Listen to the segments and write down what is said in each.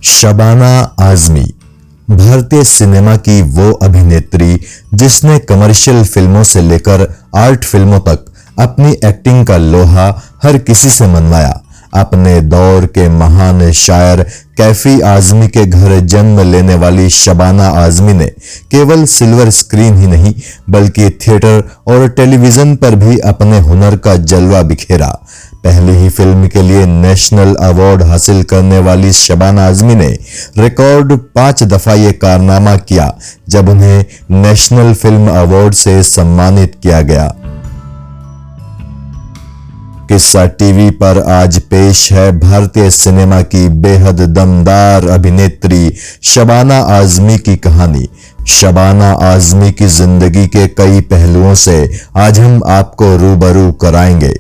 शबाना आजमी भारतीय सिनेमा की वो अभिनेत्री जिसने कमर्शियल फिल्मों से लेकर आर्ट फिल्मों तक अपनी एक्टिंग का लोहा हर किसी से मनवाया। अपने दौर के महान शायर कैफी आजमी के घर जन्म लेने वाली शबाना आजमी ने केवल सिल्वर स्क्रीन ही नहीं बल्कि थिएटर और टेलीविजन पर भी अपने हुनर का जलवा बिखेरा। पहली ही फिल्म के लिए नेशनल अवार्ड हासिल करने वाली शबाना आजमी ने रिकॉर्ड 5 दफा ये कारनामा किया जब उन्हें नेशनल फिल्म अवार्ड से सम्मानित किया गया। किस्सा टीवी पर आज पेश है भारतीय सिनेमा की बेहद दमदार अभिनेत्री शबाना आजमी की कहानी। शबाना आजमी की जिंदगी के कई पहलुओं से आज हम आपको रूबरू कराएंगे।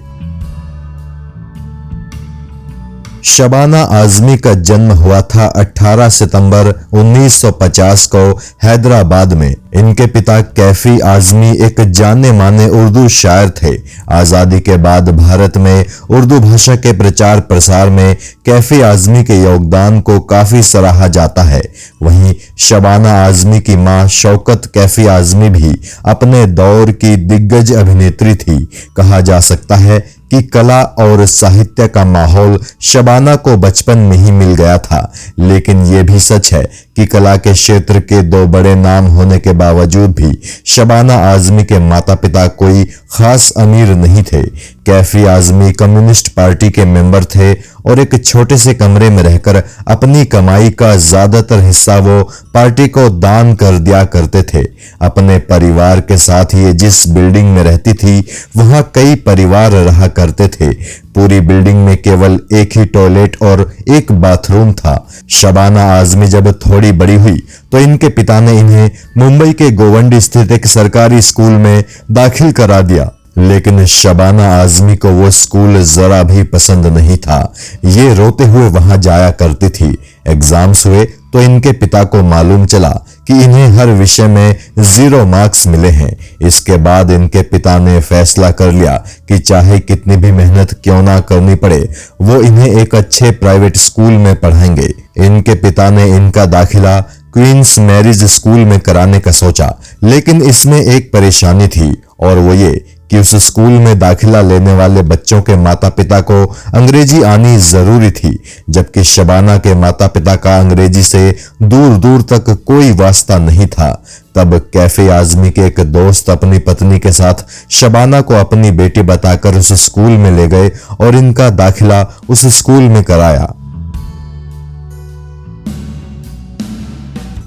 शबाना आजमी का जन्म हुआ था 18 सितंबर 1950 को हैदराबाद में। इनके पिता कैफी आजमी एक जाने माने उर्दू शायर थे। आजादी के बाद भारत में उर्दू भाषा के प्रचार प्रसार में कैफी आजमी के योगदान को काफी सराहा जाता है। वहीं शबाना आजमी की मां शौकत कैफी आजमी भी अपने दौर की दिग्गज अभिनेत्री थी। कहा जा सकता है कि कला और साहित्य का माहौल शबाना को बचपन में ही मिल गया था, लेकिन यह भी सच है कि कला के क्षेत्र के 2 बड़े नाम होने के बावजूद भी शबाना आजमी के माता पिता कोई खास अमीर नहीं थे। कैफी आजमी कम्युनिस्ट पार्टी के मेंबर थे और एक छोटे से कमरे में रहकर अपनी कमाई का ज्यादातर हिस्सा वो पार्टी को दान कर दिया करते थे। अपने परिवार के साथ ये जिस बिल्डिंग में रहती थी वहां कई परिवार रहा करते थे। पूरी बिल्डिंग में केवल एक ही टॉयलेट और एक बाथरूम था। शबाना आजमी जब थोड़ी बड़ी हुई तो इनके पिता ने इन्हें मुंबई के गोवंडी स्थित एक सरकारी स्कूल में दाखिल करा दिया, लेकिन शबाना आजमी को वो स्कूल जरा भी पसंद नहीं था। ये रोते हुए वहां जाया करती थी। एग्जाम्स हुए तो इनके पिता को मालूम चला कि इन्हें हर विषय में 0 मार्क्स मिले हैं। इसके बाद इनके पिता ने फैसला कर लिया कि चाहे कितनी भी मेहनत क्यों ना करनी पड़े वो इन्हें एक अच्छे प्राइवेट स्कूल में पढ़ाएंगे। इनके पिता ने इनका दाखिला क्वींस मैरिज स्कूल में कराने का सोचा, लेकिन इसमें एक परेशानी थी और वो ये कि उस स्कूल में दाखिला लेने वाले बच्चों के माता पिता को अंग्रेजी आनी जरूरी थी, जबकि शबाना के माता पिता का अंग्रेजी से दूर दूर तक कोई वास्ता नहीं था। तब कैफी आजमी के एक दोस्त अपनी पत्नी के साथ शबाना को अपनी बेटी बताकर उस स्कूल में ले गए और इनका दाखिला उस स्कूल में कराया।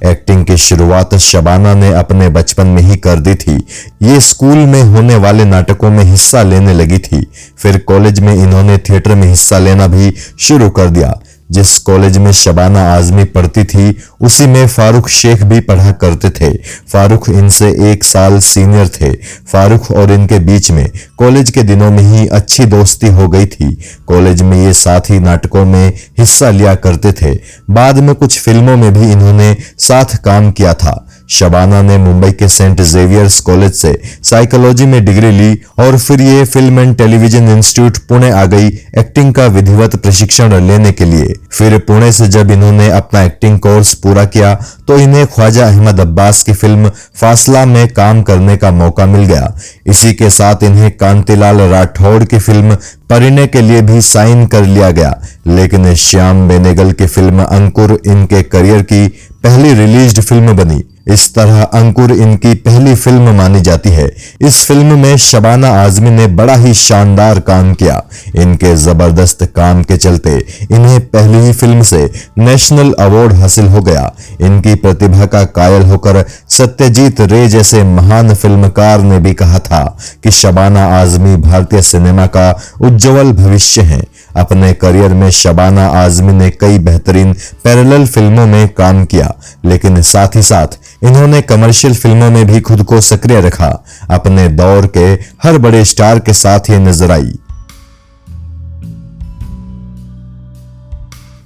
एक्टिंग की शुरुआत शबाना ने अपने बचपन में ही कर दी थी। ये स्कूल में होने वाले नाटकों में हिस्सा लेने लगी थी। फिर कॉलेज में इन्होंने थिएटर में हिस्सा लेना भी शुरू कर दिया। जिस कॉलेज में शबाना आजमी पढ़ती थी उसी में फारूक शेख भी पढ़ा करते थे। फारूक इनसे 1 साल सीनियर थे। फारूक और इनके बीच में कॉलेज के दिनों में ही अच्छी दोस्ती हो गई थी। कॉलेज में ये साथ ही नाटकों में हिस्सा लिया करते थे। बाद में कुछ फिल्मों में भी इन्होंने साथ काम किया था। शबाना ने मुंबई के सेंट जेवियर्स कॉलेज से साइकोलॉजी में डिग्री ली और फिर ये film and television institute Pune आ गई एक्टिंग का विधिवत प्रशिक्षण लेने के लिए। फिर पुणे से जब इन्होंने अपना एक्टिंग कोर्स पूरा किया तो इन्हें ख्वाजा अहमद अब्बास की फिल्म फासला में काम करने का मौका मिल गया। इसी के साथ इन्हें कांतिलाल राठौड़ की फिल्म परिणय के लिए भी साइन कर लिया गया, लेकिन श्याम बेनेगल की फिल्म अंकुर इनके करियर की पहली रिलीज्ड फिल्म बनी। इस तरह अंकुर इनकी पहली फिल्म मानी जाती है। इस फिल्म में शबाना आजमी ने बड़ा ही शानदार काम किया। इनके जबरदस्त काम के चलते इन्हें पहली ही फिल्म से नेशनल अवार्ड हासिल हो गया। इनकी प्रतिभा का कायल होकर सत्यजीत रे जैसे महान फिल्मकार ने भी कहा था कि शबाना आजमी भारतीय सिनेमा का उज्जवल भविष्य है। अपने करियर में शबाना आजमी ने कई बेहतरीन पैरेलल फिल्मों में काम किया, लेकिन साथ ही साथ इन्होंने कमर्शियल फिल्मों में भी खुद को सक्रिय रखा। अपने दौर के हर बड़े स्टार के साथ ये नजर आई।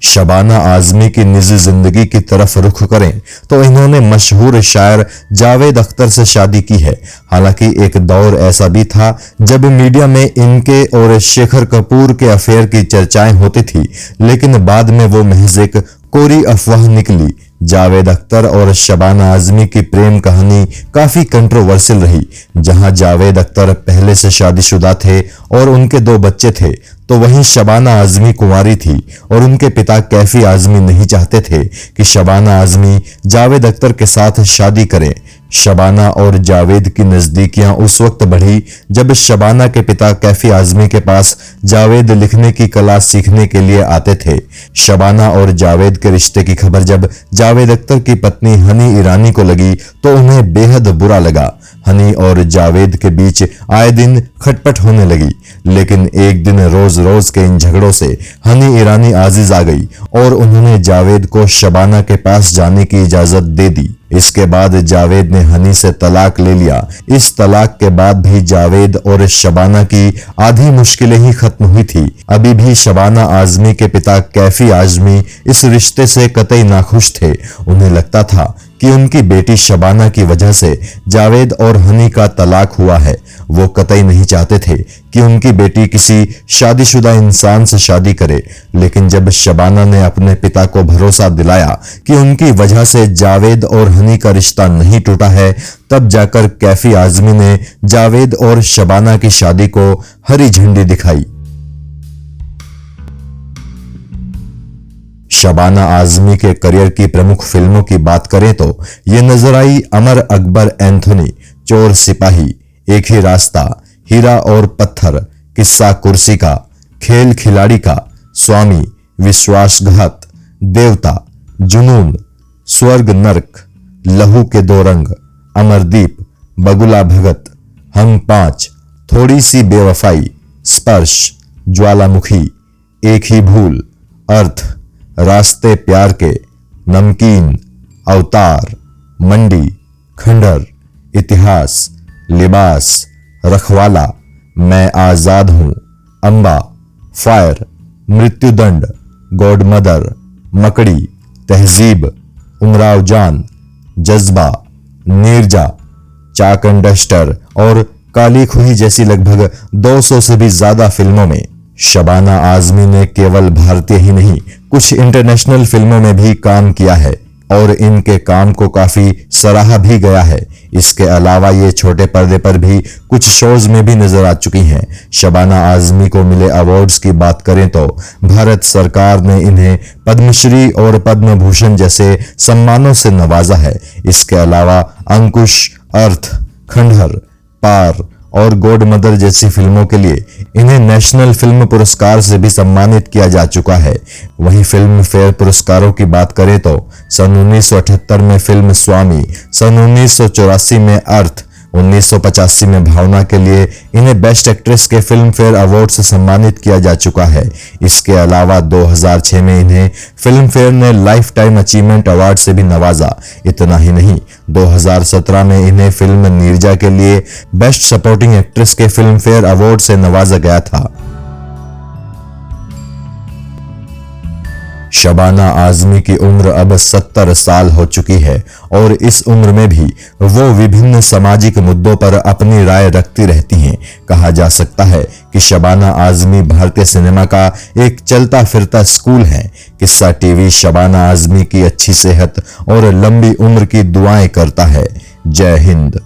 शबाना आजमी की निजी जिंदगी की तरफ रुख करें तो इन्होंने मशहूर शायर जावेद अख्तर से शादी की है। हालांकि एक दौर ऐसा भी था जब मीडिया में इनके और शेखर कपूर के अफेयर की चर्चाएं होती थी, लेकिन बाद में वो महज एक कोरी अफवाह निकली। जावेद अख्तर और शबाना आजमी की प्रेम कहानी काफी कंट्रोवर्शियल रही। जहां जावेद अख्तर पहले से शादीशुदा थे और उनके 2 बच्चे थे, तो वहीं शबाना आजमी कुंवारी थी और उनके पिता कैफी आजमी नहीं चाहते थे कि शबाना आजमी जावेद अख्तर के साथ शादी करें। शबाना और जावेद की नजदीकियां उस वक्त बढ़ी जब शबाना के पिता कैफी आजमी के पास जावेद लिखने की कला सीखने के लिए आते थे। शबाना और जावेद के रिश्ते की खबर जब जावेद अख्तर की पत्नी हनी ईरानी को लगी तो उन्हें बेहद बुरा लगा। हनी और जावेद के बीच आए दिन खटपट होने लगी, लेकिन एक दिन रोज रोज के इन झगड़ों से हनी ईरानी आजिज आ गई और उन्होंने जावेद को शबाना के पास जाने की इजाजत दे दी। इसके बाद जावेद ने हनी से तलाक ले लिया। इस तलाक के बाद भी जावेद और शबाना की आधी मुश्किलें ही खत्म हुई थी। अभी भी शबाना आजमी के पिता कैफी आजमी इस रिश्ते से कतई नाखुश थे। उन्हें लगता था कि उनकी बेटी शबाना की वजह से जावेद और हनी का तलाक हुआ है। वो कतई नहीं चाहते थे कि उनकी बेटी किसी शादीशुदा इंसान से शादी करे, लेकिन जब शबाना ने अपने पिता को भरोसा दिलाया कि उनकी वजह से जावेद और हनी का रिश्ता नहीं टूटा है, तब जाकर कैफी आजमी ने जावेद और शबाना की शादी को हरी झंडी दिखाई। शबाना आजमी के करियर की प्रमुख फिल्मों की बात करें तो ये नजर आई अमर अकबर एंथोनी, चोर सिपाही, एक ही रास्ता, हीरा और पत्थर, किस्सा कुर्सी का, खेल खिलाड़ी का, स्वामी, विश्वासघात, देवता, जुनून, स्वर्ग नर्क, लहू के 2 रंग, अमरदीप, बगुला भगत, हम 5, थोड़ी सी बेवफाई, स्पर्श, ज्वालामुखी, एक ही भूल, अर्थ, रास्ते प्यार के, नमकीन, अवतार, मंडी, खंडर, इतिहास, लिबास, रखवाला, मैं आजाद हूं, अंबा, फायर, मृत्युदंड, गॉड मदर, मकड़ी, तहजीब, उमराव जान, जज्बा, नीरजा, चाक एंड डस्टर और काली खुही जैसी लगभग 200 से भी ज्यादा फिल्मों में शबाना आजमी ने केवल भारतीय ही नहीं, कुछ इंटरनेशनल फिल्मों में भी काम किया है और इनके काम को काफी सराहा भी गया है। इसके अलावा ये छोटे पर्दे पर भी कुछ शोज में भी नजर आ चुकी हैं। शबाना आजमी को मिले अवार्ड्स की बात करें तो भारत सरकार ने इन्हें पद्मश्री और पद्म भूषण जैसे सम्मानों से नवाजा है। इसके अलावा अंकुश, अर्थ, खंडहर, पार और गॉड मदर जैसी फिल्मों के लिए इन्हें नेशनल फिल्म पुरस्कार से भी सम्मानित किया जा चुका है। वहीं फिल्म फेयर पुरस्कारों की बात करें तो सन 1978 में फिल्म स्वामी, सन 1984 में अर्थ, 1985 में भावना के लिए इन्हें बेस्ट एक्ट्रेस के फिल्म फेयर अवार्ड से सम्मानित किया जा चुका है। इसके अलावा 2006 में इन्हें फिल्म फेयर ने लाइफ टाइम अचीवमेंट अवार्ड से भी नवाजा। इतना ही नहीं, 2017 में इन्हें फिल्म नीरजा के लिए बेस्ट सपोर्टिंग एक्ट्रेस के फिल्म फेयर अवार्ड से नवाजा गया था। शबाना आजमी की उम्र अब 70 साल हो चुकी है और इस उम्र में भी वो विभिन्न सामाजिक मुद्दों पर अपनी राय रखती रहती हैं। कहा जा सकता है कि शबाना आजमी भारतीय सिनेमा का एक चलता फिरता स्कूल है। किस्सा टीवी शबाना आजमी की अच्छी सेहत और लंबी उम्र की दुआएं करता है। जय हिंद।